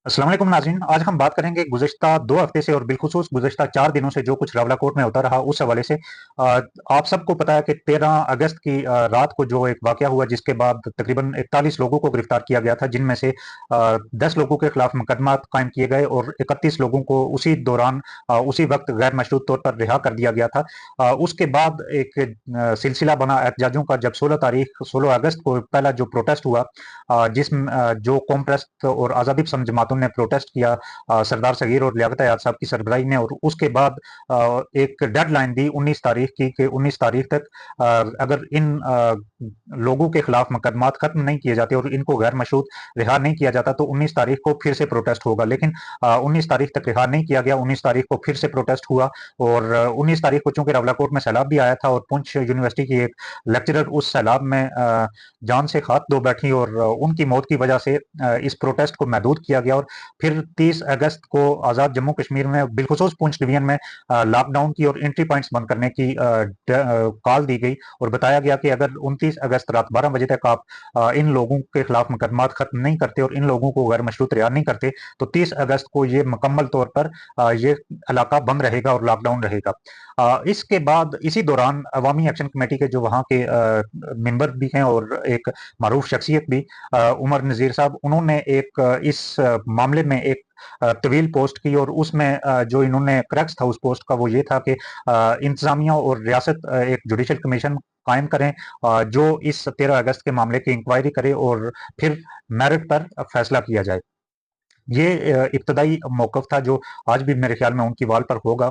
अस्सलाम वालेकुम नाज़रीन। आज हम बात करेंगे गुज़िश्ता 2 हफ़्ते से और बिलख़ुसूस गुज़िश्ता 4 दिनों से जो कुछ रावलाकोट में होता रहा उस हवाले से। आप सबको पता है कि 13 अगस्त की रात को जो एक वाक़या हुआ जिसके बाद तकरीबन 41 लोगों को गिरफ़्तार किया गया था, जिनमें से 10 लोगों के ख़िलाफ़ मुकदमा कायम किए गए और 31 लोगों को उसी दौरान उसी वक़्त गैर मशरूत तौर पर रिहा कर दिया गया था। उसके बाद एक सिलसिला बना एहतजाजों का जब 16 अगस्त को पहला जो प्रोटेस्ट हुआ, जो कौम परस्त और आज़ादी पसंद जमातों ने प्रोटेस्ट किया सरदार सगीर और लियाकत हयात साहब की सरबराही में, और उसके बाद एक डेडलाइन दी 19 तारीख की कि 19 तारीख तक अगर इन लोगों के खिलाफ मुकदमात खत्म नहीं किए जाते और इनको गैर मशरूत रिहा नहीं किया जाता तो 19 तारीख को फिर से प्रोटेस्ट होगा। लेकिन 19 तारीख तक रिहा नहीं किया गया। 19 तारीख को फिर से प्रोटेस्ट हुआ और 19 तारीख को चूंकि रावलाकोट में सैलाब भी आया था और पुंछ यूनिवर्सिटी की एक लेक्चरर उस सैलाब में जान से हाथ धो बैठी और उनकी मौत की वजह से इस प्रोटेस्ट को महदूद किया गया। और फिर 30 अगस्त को आज़ाद जम्मू कश्मीर में बिलखुसूस पुंछ डिवीजन में लॉकडाउन की और एंट्री पॉइंट्स बंद करने की कॉल दी गई और बताया गया कि अगर 29 अगस्त रात 12 बजे तक आप इन लोगों के खिलाफ मुकदमात खत्म नहीं करते और इन लोगों को गैर मशरूत रिहा नहीं करते तो 30 अगस्त को ये मुकम्मल तौर पर ये इलाका बंद रहेगा और लॉकडाउन रहेगा। इसके बाद इसी दौरान अवामी एक्शन कमेटी के जो वहाँ के मेंबर भी हैं और एक मारूफ शख्सियत भी, उमर नज़ीर साहब, उन्होंने एक इस मामले में एक तवील पोस्ट की और उसमें जो इन्होंने क्रक्स था उस पोस्ट का वो ये था कि इंतजामिया और रियासत एक जुडिशल कमीशन कायम करें जो इस 13 अगस्त के मामले की इंक्वायरी करे और फिर मेरिट पर फैसला किया जाए। ये इब्तदाई मौक़िफ़ था जो आज भी मेरे ख़्याल में उनकी वाल पर होगा।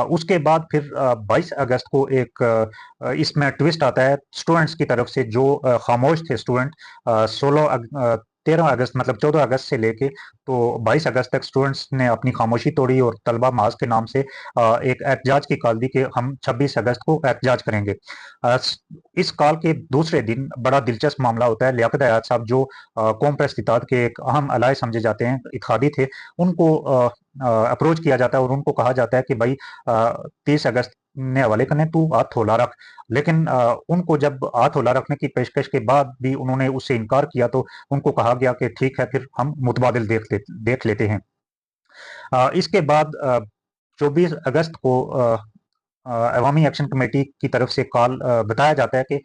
उसके बाद फिर 22 अगस्त को एक इसमें ट्विस्ट आता है स्टूडेंट्स की तरफ से जो ख़ामोश थे स्टूडेंट। 13 अगस्त मतलब 14 अगस्त से लेके तो 22 अगस्त तक स्टूडेंट्स ने अपनी ख़ामोशी तोड़ी और तलबा महाज़ के नाम से एक एहतजाज की कॉल दी कि हम 26 अगस्त को एहतजाज करेंगे। इस कॉल के दूसरे दिन बड़ा दिलचस्प मामला होता है। लियाकत हयात साहब जो कौम प्रेस इत्तेहाद के एक अहम अलाय समझे जाते हैं, इत्तेहादी थे, उनको अप्रोच किया जाता है और उनको कहा जाता है कि भाई 30 अगस्त ने हवाले करने, तू हाथ हौला रख। लेकिन उनको जब हाथ हौला रखने की पेशकश के बाद भी उन्होंने उससे इनकार किया तो उनको कहा गया कि ठीक है, फिर हम मुतबादिल देख लेते हैं। इसके बाद 24 अगस्त को अवामी एक्शन कमेटी की तरफ से कॉल बताया जाता है कि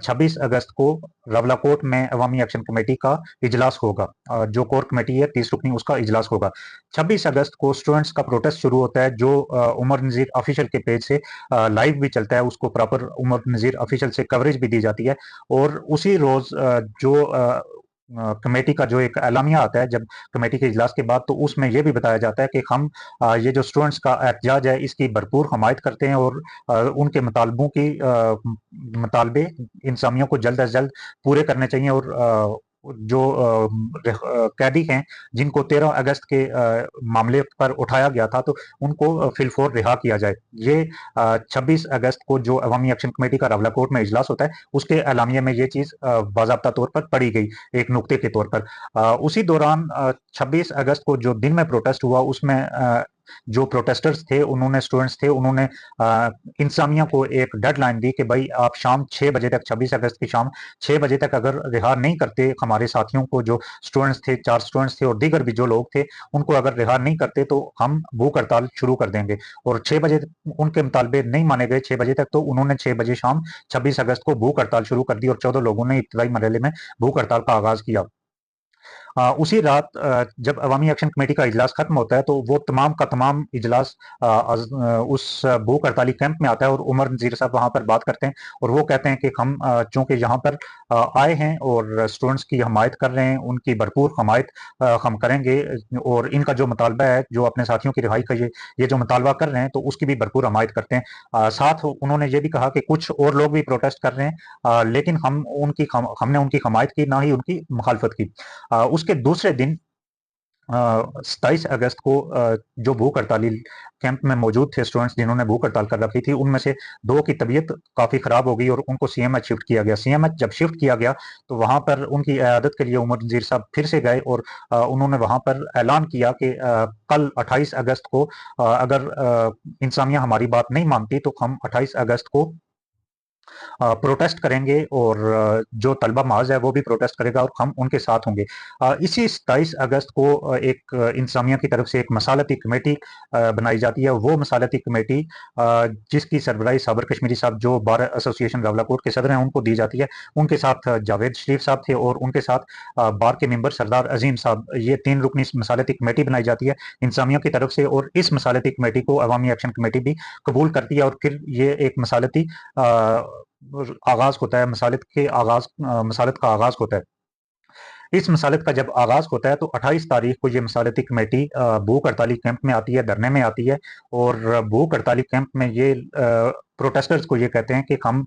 26 अगस्त को रावलाकोट में अवामी एक्शन कमेटी का इजलास होगा। जो कोर कमेटी है 30 रुकनी, उसका इजलास होगा। 26 अगस्त को स्टूडेंट्स का प्रोटेस्ट शुरू होता है जो उमर नज़ीर ऑफिशियल के पेज से लाइव भी चलता है, उसको प्रॉपर उमर नज़ीर ऑफिशियल से कवरेज भी दी जाती है। और उसी रोज़ जो कमेटी का जो एक एलामिया आता है जब कमेटी के इजलास के बाद, तो उसमें यह भी बताया जाता है कि हम ये जो स्टूडेंट्स का एहतजाज है इसकी भरपूर हमायत करते हैं और उनके मुतालबे इंसामियों को जल्द अज जल्द पूरे करने चाहिए और जो कैदी हैं जिनको 13 अगस्त के मामले पर उठाया गया था तो उनको फिलफोर रिहा किया जाए। ये 26 अगस्त को जो अवामी एक्शन कमेटी का रावलाकोट में इजलास होता है उसके एलामिया में ये चीज़ बाज़ाब्ता तौर पर पढ़ी गई एक नुक्ते के तौर पर। उसी दौरान 26 अगस्त को जो दिन में प्रोटेस्ट हुआ उसमें जो प्रोटेस्टर्स थे, उन्होंने स्टूडेंट्स थे, उन्होंने इंतजामिया को एक डेडलाइन दी कि भाई आप शाम 6 बजे तक, 26 अगस्त की शाम 6 बजे तक अगर रिहा नहीं करते हमारे साथियों को, जो स्टूडेंट्स थे, 4 स्टूडेंट्स थे और दीगर भी जो लोग थे, उनको अगर रिहा नहीं करते तो हम भूख हड़ताल शुरू कर देंगे। और 6 बजे उनके मुतालबे नहीं माने गए 6 बजे तक, तो उन्होंने 6 बजे शाम 26 अगस्त को भूख हड़ताल शुरू कर दी और 14 लोगों ने इब्तदाई मरहले में भूख हड़ताल का आगाज़ किया। उसी रात जब अवामी एक्शन कमेटी का इजलास खत्म होता है तो वो तमाम का तमाम इजलास उस भूख हड़ताली कैंप में आता है और उमर नज़ीर साहब वहाँ पर बात करते हैं और वो कहते हैं कि हम चूँकि यहाँ पर आए हैं और स्टूडेंट्स की हमायत कर रहे हैं, उनकी भरपूर हमायत हम करेंगे और इनका जो मुतालबा है, जो अपने साथियों की रिहाई का ये जो मुतालबा कर रहे हैं तो उसकी भी भरपूर हमायत करते हैं। साथ उन्होंने ये भी कहा कि कुछ और लोग भी प्रोटेस्ट कर रहे हैं, लेकिन हमने उनकी हमायत की, ना ही उनकी मुखालफत की। उसके दूसरे दिन 27 अगस्त को जो भूख हड़ताली कैंप में मौजूद थे स्टूडेंट्स जिन्होंने भूख हड़ताल कर रखी थी, उनमें से 2 की तबीयत काफ़ी ख़राब हो गई और उनको सीएमएच शिफ्ट किया गया। सीएमएच जब शिफ्ट किया गया तो वहाँ पर उनकी इयादत के लिए उमर नज़ीर साहब फिर से गए और उन्होंने वहाँ पर ऐलान किया कि कल 28 अगस्त को अगर इंतज़ामिया हमारी बात नहीं मानती तो हम 28 अगस्त को प्रोटेस्ट करेंगे और जो तलबा महाज है वो भी प्रोटेस्ट करेगा और हम उनके साथ होंगे। इसी 27 अगस्त को एक इंतजामिया की तरफ से एक मसालती कमेटी बनाई जाती है। वो मसालती कमेटी जिसकी सरबराही साबर कश्मीरी साहब जो बार एसोसिएशन रावलाकोट के सदर हैं उनको दी जाती है। उनके साथ जावेद शरीफ साहब थे और उनके साथ बार के मेंबर सरदार अजीम साहब, ये 3 रुकनी मसालती कमेटी बनाई जाती है इंतजामिया की तरफ से, और इस मसालती कमेटी को अवामी एक्शन कमेटी भी कबूल करती है और फिर ये एक मसालती आगाज होता है, मसालत का आगाज होता है। इस मसालत का जब आगाज होता है तो 28 तारीख को ये मसालती कमेटी भूख हड़ताली कैंप में आती है, धरने में आती है, और भूख हड़ताली कैंप में ये प्रोटेस्टर्स को ये कहते हैं कि हम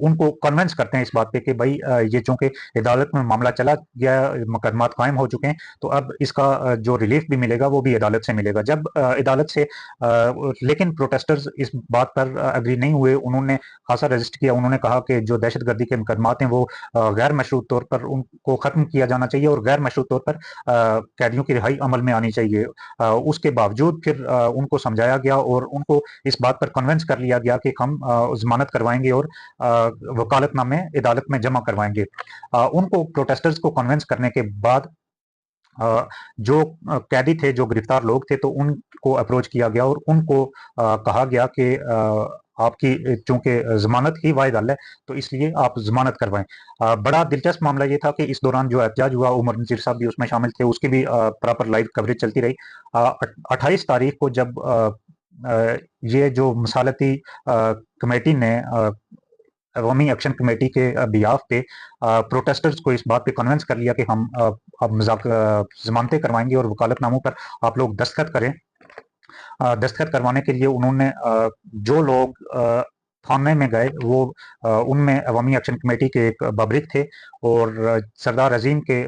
उनको कन्विंस करते हैं इस बात पे कि भाई ये चूंकि अदालत में मामला चला गया, मुकदमात कायम हो चुके हैं, तो अब इसका जो रिलीफ भी मिलेगा वो भी अदालत से मिलेगा। जब अदालत से लेकिन प्रोटेस्टर्स इस बात पर अग्री नहीं हुए, उन्होंने खासा रजिस्ट किया। उन्होंने कहा कि जो दहशतगर्दी के मुकदमात हैं वो गैर मशरूत तौर पर उनको खत्म किया जाना चाहिए और गैर मशरूत तौर पर कैदियों की रिहाई अमल में आनी चाहिए। उसके बावजूद फिर उनको समझाया गया और उनको इस बात पर कन्विंस कर लिया गया कि हम जमानत करवाएंगे और वकालतनामे अदालत में जमा करवाएंगे। उनको प्रोटेस्टर्स को कन्विंस करने के बाद जो कैदी थे, जो गिरफ्तार लोग थे, तो उनको अप्रोच किया गया और उनको कहा गया कि आपकी चूंकि जमानत ही वाहिद हल है तो इसलिए आप जमानत करवाएं। बड़ा दिलचस्प मामला ये था कि इस दौरान जो एहतजाज हुआ, उमर नजीर साहब भी उसमें शामिल थे, उसकी भी प्रॉपर लाइव कवरेज चलती रही। 28 तारीख को जब ये जो मसालती कमेटी ने अवामी एक्शन कमेटी के बिहाफ पे प्रोटेस्टर्स को इस बात पे कन्विंस कर लिया कि हम अब जमानतें करवाएंगे और वकालतनामों पर आप लोग दस्तखत करें। दस्तखत करवाने के लिए उन्होंने जो लोग थाने में गए वो उनमें अवामी एक्शन कमेटी के एक बबरिक थे और सरदार अजीम के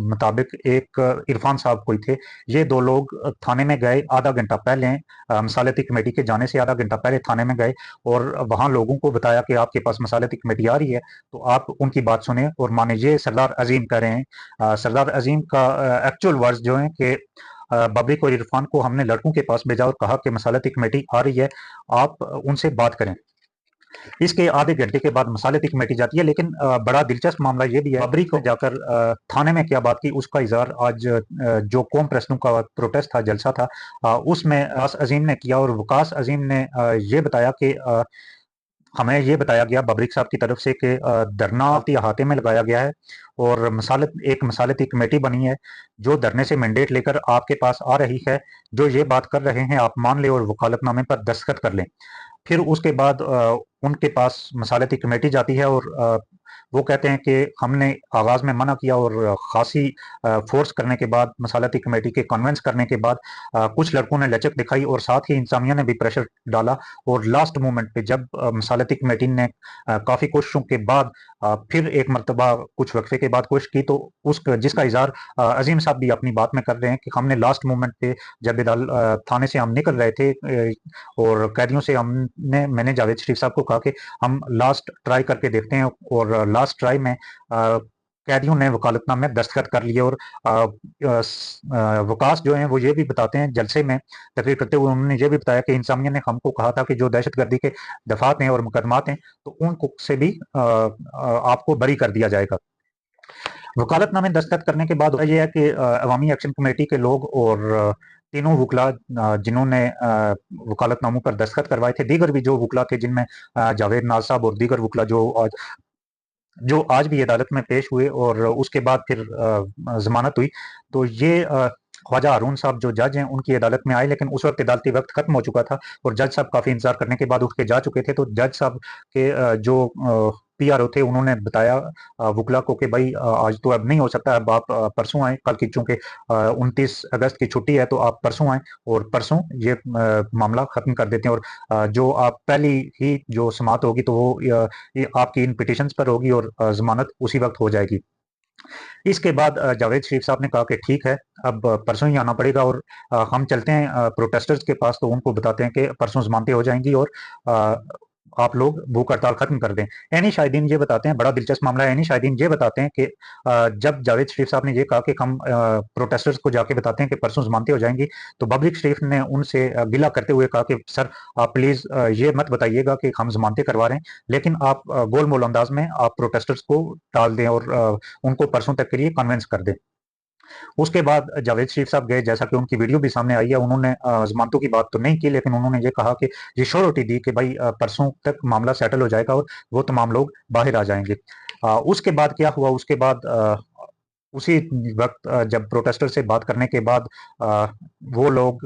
मुताबिक एक इरफान साहब कोई थे। ये 2 लोग थाने में गए आधा घंटा पहले, मसालती कमेटी के जाने से आधा घंटा पहले थाने में गए और वहाँ लोगों को बताया कि आपके पास मसालती कमेटी आ रही है तो आप उनकी बात सुने और माने। ये सरदार अजीम कह रहे हैं। सरदार अजीम का एक्चुअल वर्ड्स जो है कि बबरिक और इरफान को हमने लड़कों के पास भेजा और कहा कि मसालती कमेटी आ रही है, आप उनसे बात करें। इसके आधे घंटे के बाद मसालती कमेटी जाती है। लेकिन बड़ा दिलचस्प मामला ये भी है, बबरी को जाकर थाने में क्या बात की उसका इजहार आज जो कौम प्रश्नों का प्रोटेस्ट था, जलसा था, उसमें वकास अजीम ने किया और वकास अजीम ने ये बताया कि हमें ये बताया गया बबरिक साहब की तरफ से कि धरना अहाते में लगाया गया है और एक मसालती कमेटी बनी है जो धरने से मैंडेट लेकर आपके पास आ रही है। जो ये बात कर रहे हैं आप मान लें और वकालतनामे पर दस्तखत कर लें। फिर उसके बाद उनके पास मसालती कमेटी जाती है और वो कहते हैं कि हमने आगाज़ में मना किया और खासी फोर्स करने के बाद, मसालती कमेटी के कन्विंस करने के बाद कुछ लड़कों ने लचक दिखाई और साथ ही इंतजामिया ने भी प्रेशर डाला और लास्ट मोमेंट पे जब मसालती कमेटी ने काफ़ी कोशिशों के बाद फिर एक मरतबा कुछ वक्फे के बाद कोशिश की तो जिसका इजहार अजीम साहब भी अपनी बात में कर रहे हैं कि हमने लास्ट मोमेंट पे जब थाने से हम निकल रहे थे और कैदियों से मैंने जावेद शरीफ साहब को कहा कि हम लास्ट ट्राई करके देखते हैं और लास्ट ट्राई में कैदियों ने वकालतनामे में दस्तखत कर लिए और वकास जो हैं वो ये भी बताते हैं, जलसे में तकरीर करते हुए उन्होंने ये भी बताया कि इंसामिया ने हमको कहा था कि जो दहशतगर्दी के दफात हैं और मुकदमात हैं तो उनको से भी आपको बरी कर दिया जाएगा। वकालतनामे दस्तखत करने के बाद ये है कि अवामी एक्शन कमेटी के लोग और तीनों वकला जिन्होंने वकालतनामों पर दस्तखत करवाए थे, दीगर भी जो वकला थे जिनमें जावेद नाज साहब और दीगर वकला जो आज भी अदालत में पेश हुए और उसके बाद फिर जमानत हुई, तो ये ख्वाजा हारून साहब जो जज हैं उनकी अदालत में आए, लेकिन उस वक्त अदालती वक्त खत्म हो चुका था और जज साहब काफ़ी इंतजार करने के बाद उठ के जा चुके थे। तो जज साहब के जो पीआरओ थे उन्होंने बताया वकला को कि भाई आज तो अब नहीं हो सकता, अब आप परसों आए, कल की चूंकि 29 अगस्त की छुट्टी है तो आप परसों आए और परसों ये मामला खत्म कर देते हैं और जो आप पहली ही जो समात होगी तो वो ये आपकी इन पिटिशंस पर होगी और जमानत उसी वक्त हो जाएगी। इसके बाद जावेद शरीफ साहब ने कहा कि ठीक है, अब परसों ही आना पड़ेगा और हम चलते हैं प्रोटेस्टर्स के पास, तो उनको बताते हैं कि परसों जमानतें हो जाएंगी और आप लोग भूख हड़ताल खत्म कर दें। एनी शाहिदीन ये बताते हैं, बड़ा दिलचस्प मामला है, एनी शाहिदीन ये बताते हैं कि जब जावेद शरीफ साहब ने ये कहा कि हम प्रोटेस्टर्स को जाके बताते हैं कि परसों जमानतें हो जाएंगी, तो बबलिक शरीफ ने उनसे गिला करते हुए कहा कि सर आप प्लीज ये मत बताइएगा कि हम जमानतें करवा रहे हैं, लेकिन आप गोल मोल अंदाज में आप प्रोटेस्टर्स को टाल दें और उनको परसों तक के लिए कन्विंस कर दें। उसके बाद जावेद शरीफ साहब गए, जैसा कि उनकी वीडियो भी सामने आई है, उन्होंने जमानतों की बात तो नहीं की, लेकिन उन्होंने ये कहा कि ये श्योरिटी दी कि भाई परसों तक मामला सेटल हो जाएगा और वो तमाम लोग बाहर आ जाएंगे। उसके बाद क्या हुआ, उसके बाद उसी वक्त जब प्रोटेस्टर से बात करने के बाद वो लोग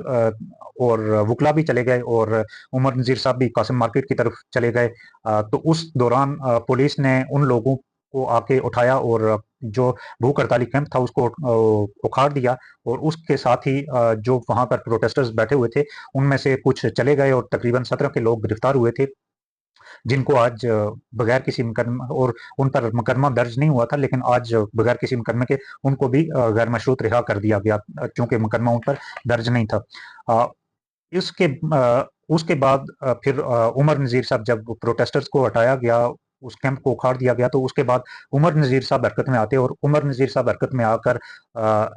और वकला भी चले गए और उमर नज़ीर साहब भी कासिम मार्केट की तरफ चले गए। तो उस दौरान पुलिस ने उन लोगों को आके उठाया और जो भूख हड़ताली कैंप था उसको उखाड़ दिया, और उसके साथ ही जो वहां पर प्रोटेस्टर्स बैठे हुए थे उनमें से कुछ चले गए और तकरीबन 17 के लोग गिरफ्तार हुए थे, जिनको आज बगैर किसी मुकदमा, और उन पर मुकदमा दर्ज नहीं हुआ था, लेकिन आज बगैर किसी मुकदमे के उनको भी गैर मशरूत रिहा कर दिया गया, क्योंकि मुकदमा उन पर दर्ज नहीं था। इसके उसके बाद फिर उमर नज़ीर साहब, जब प्रोटेस्टर्स को हटाया गया, उस कैंप को उखाड़ दिया गया, तो उसके बाद उमर नज़ीर साहब हरकत में आते हैं और उमर नज़ीर साहब हरकत में आकर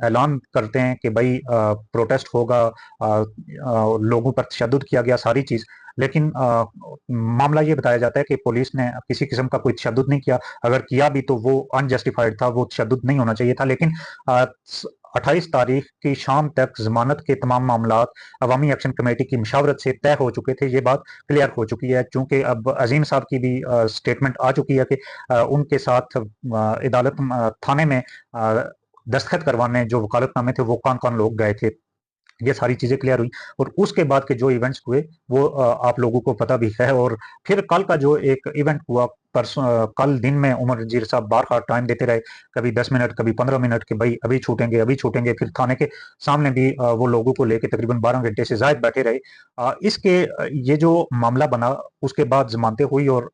ऐलान करते हैं कि भाई प्रोटेस्ट होगा, लोगों पर तशद्दुद किया गया, सारी चीज़। लेकिन मामला ये बताया जाता है कि पुलिस ने किसी किस्म का कोई तशद्दुद नहीं किया, अगर किया भी तो वो अनजस्टिफाइड था, वो तशद्दुद नहीं होना चाहिए था। लेकिन 28 तारीख की शाम तक जमानत के तमाम मामला अवामी एक्शन कमेटी की मशावरत से तय हो चुके थे, ये बात क्लियर हो चुकी है, चूंकि अब अजीम साहब की भी स्टेटमेंट आ चुकी है कि उनके साथ अदालत थाने में दस्तखत करवाने जो वकालतनामे थे वो कौन कौन लोग गए थे, ये सारी चीजें क्लियर हुई। और उसके बाद के जो इवेंट्स हुए वो आप लोगों को पता भी है। और फिर कल का जो एक इवेंट हुआ, परसों कल दिन में उमर नज़ीर साहब बार बार टाइम देते रहे, कभी 10 मिनट, कभी 15 मिनट, कि भाई अभी छूटेंगे अभी छूटेंगे। फिर थाने के सामने भी वो लोगों को लेके तकरीबन 12 घंटे से ज्यादा बैठे रहे। इसके ये जो मामला बना, उसके बाद जमानतें हुई और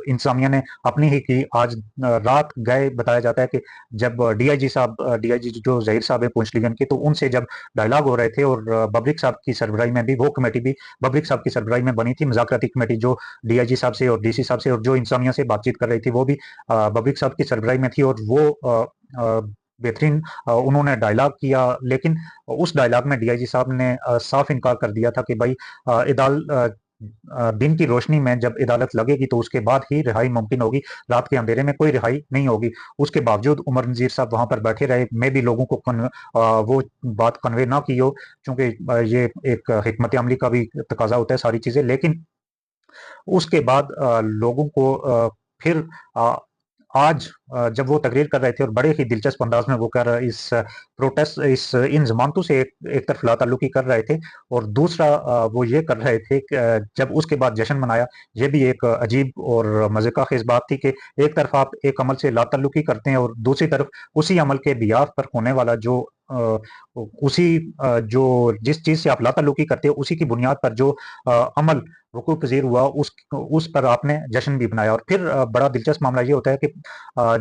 इंतजामिया ने अपनी ही की। आज रात गए, बताया जाता है कि जब डीआईजी साहब, डीआईजी जो जहीर साहब है पुंछ लीगन के, तो उनसे जब डायलॉग हो रहे थे, और बबरिक साहब की सरबराही में भी वो कमेटी भी बबरिक साहब की सरबराही में बनी थी, मुज़ाकराती कमेटी, जो डीआईजी साहब से और डीसी साहब से और जो इंसानिया से बातचीत कर रही थी वो भी बबरिक साहब की सरबराही में थी, और वो बेहतरीन उन्होंने डायलॉग किया। लेकिन उस डायलॉग में डीआईजी साहब ने साफ इनकार कर दिया था कि भाई दिन की रोशनी में जब अदालत लगेगी तो उसके बाद ही रिहाई मुमकिन होगी, रात के अंधेरे में कोई रिहाई नहीं होगी। उसके बावजूद उमर नज़ीर साहब वहां पर बैठे रहे, मैं भी लोगों को वो बात कन्वे ना की हो, क्योंकि ये एक हिकमत अमली का भी तकाजा होता है सारी चीजें। लेकिन उसके बाद लोगों को फिर आज जब वो तकरीर कर रहे थे, और बड़े ही दिलचस्प अंदाज में वो कर इस प्रोटेस्ट इस इन जमानतों से एक तरफ लाताल्लुकी कर रहे थे, और दूसरा वो ये कर रहे थे कि जब उसके बाद जश्न मनाया। ये भी एक अजीब और मजे का खेज बात थी कि एक तरफ आप एक अमल से लाताल्लुकी करते हैं और दूसरी तरफ उसी अमल के बियाफ पर होने वाला जो उसी जो जिस चीज से आप लाताल्लुकी करते हैं उसी की बुनियाद पर जो अमल वकूफ़ पज़ीर हुआ, उस पर आपने जश्न भी मनाया। और फिर बड़ा दिलचस्प मामला ये होता है कि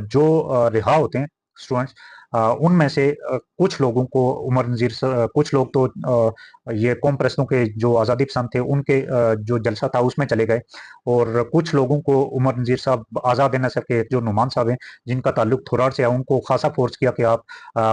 जो रिहा होते हैं स्टूडेंट्स, उनमें से कुछ लोगों को उमर नज़ीर कुछ लोग तो ये कौम परस्तों के जो आज़ादी पसंद थे उनके जो जलसा था उसमें चले गए, और कुछ लोगों को उमर नज़ीर साहब आज़ाद नस्र के जो नुमान साहब हैं जिनका ताल्लुक थोरार से है, उनको खासा फोर्स किया कि आप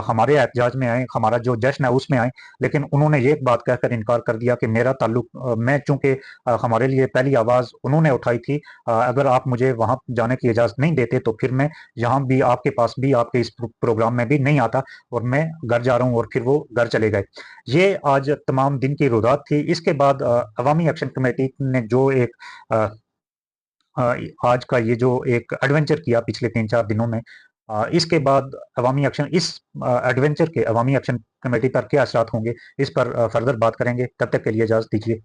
हमारे एहतजाज में आए, हमारा जो जश्न है उसमें आए। लेकिन उन्होंने ये बात कहकर इनकार कर दिया कि मेरा ताल्लुक, मैं चूंकि हमारे लिए पहली आवाज़ उन्होंने उठाई थी, अगर आप मुझे वहां जाने की इजाज़त नहीं देते तो फिर मैं यहाँ भी आपके पास भी आपके इस प्रोग्राम में भी नहीं आता, और मैं घर जा रहा हूँ। और फिर वो घर चले गए। ये आज तमाम दिन की रुदात थी। इसके बाद अवामी एक्शन कमेटी ने जो एक आज का ये जो एक एडवेंचर किया पिछले 3-4 दिनों में, इसके बाद अवामी एक्शन इस एडवेंचर के अवामी एक्शन कमेटी पर क्या असरात होंगे, इस पर फर्दर बात करेंगे। तब तक के लिए इजाज़त दीजिए।